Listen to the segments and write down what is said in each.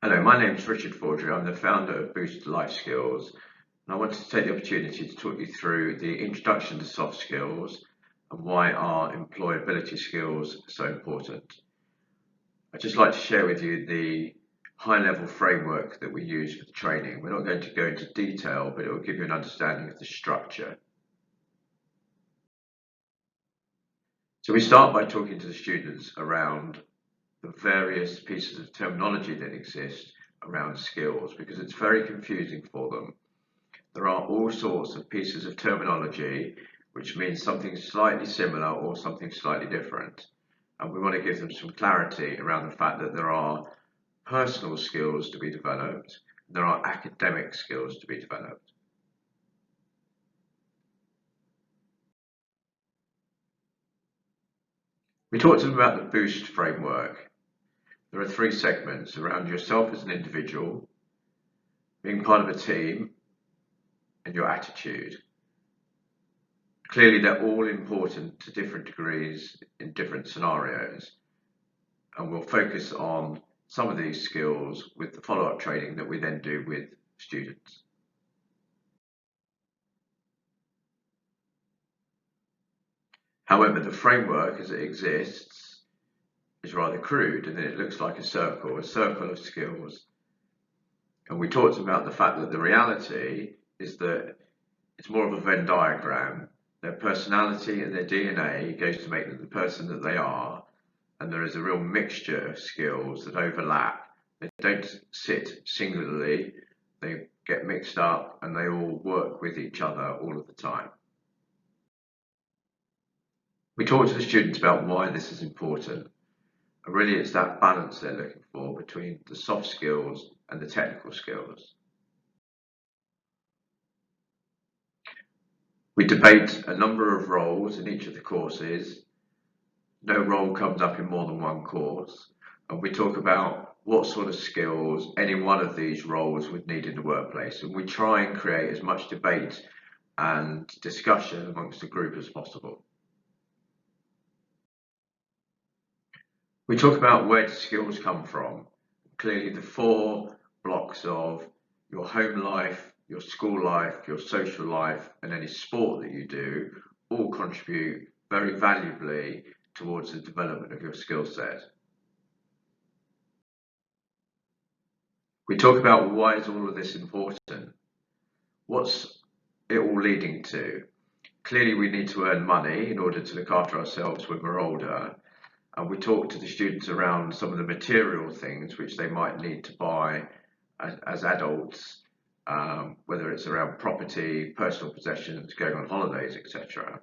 Hello, my name is Richard Fordry. I'm the founder of Boost Life Skills, and I wanted to take the opportunity to talk you through the introduction to soft skills and why are employability skills so important. I'd just like to share with you the high-level framework that we use for the training. We're not going to go into detail, but it will give you an understanding of the structure. So we start by talking to the students around the various pieces of terminology that exist around skills, because it's very confusing for them. There are all sorts of pieces of terminology which means something slightly similar or something slightly different, and we want to give them some clarity around the fact that there are personal skills to be developed, and there are academic skills to be developed. We talked to them about the Boost framework. There are three segments around yourself as an individual, being part of a team, and your attitude. Clearly, they're all important to different degrees in different scenarios, and we'll focus on some of these skills with the follow-up training that we then do with students. However, the framework as it exists is rather crude, and it looks like a circle of skills. And we talked about the fact that the reality is that it's more of a Venn diagram. Their personality and their DNA goes to make them the person that they are, and there is a real mixture of skills that overlap. They don't sit singularly, they get mixed up, and they all work with each other all of the time. We talked to the students about why this is important. And really, it's that balance they're looking for between the soft skills and the technical skills. We debate a number of roles in each of the courses. No role comes up in more than one course. And we talk about what sort of skills any one of these roles would need in the workplace. And we try and create as much debate and discussion amongst the group as possible. We talk about where skills come from. Clearly, the four blocks of your home life, your school life, your social life, and any sport that you do all contribute very valuably towards the development of your skill set. We talk about why is all of this important? What's it all leading to? Clearly, we need to earn money in order to look after ourselves when we're older. And we talk to the students around some of the material things which they might need to buy as adults, whether it's around property, personal possessions, going on holidays, etc.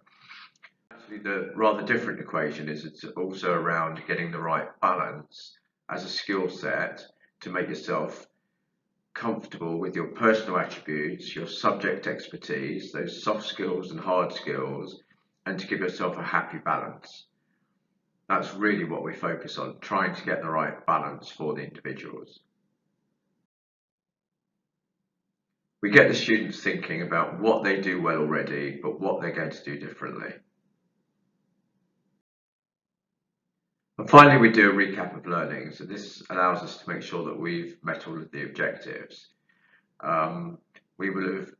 Actually, the rather different equation is it's also around getting the right balance as a skill set to make yourself comfortable with your personal attributes, your subject expertise, those soft skills and hard skills, and to give yourself a happy balance. That's really what we focus on, trying to get the right balance for the individuals. We get the students thinking about what they do well already, but what they're going to do differently. And finally, we do a recap of learning. So this allows us to make sure that we've met all of the objectives. We will have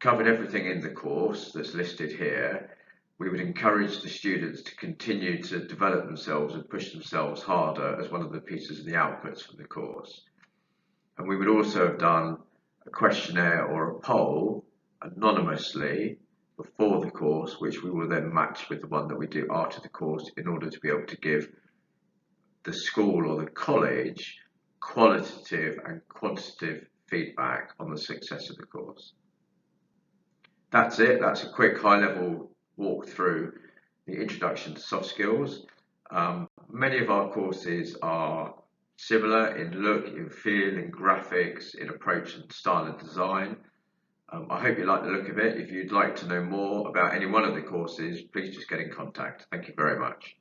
covered everything in the course that's listed here. We would encourage the students to continue to develop themselves and push themselves harder as one of the pieces of the outputs from the course. And we would also have done a questionnaire or a poll anonymously before the course, which we will then match with the one that we do after the course in order to be able to give the school or the college qualitative and quantitative feedback on the success of the course. That's it. That's a quick high-level walk through the introduction to soft skills. Many of our courses are similar in look, in feel, in graphics, in approach and style and design. I hope you like the look of it. If you'd like to know more about any one of the courses, please just get in contact. Thank you very much.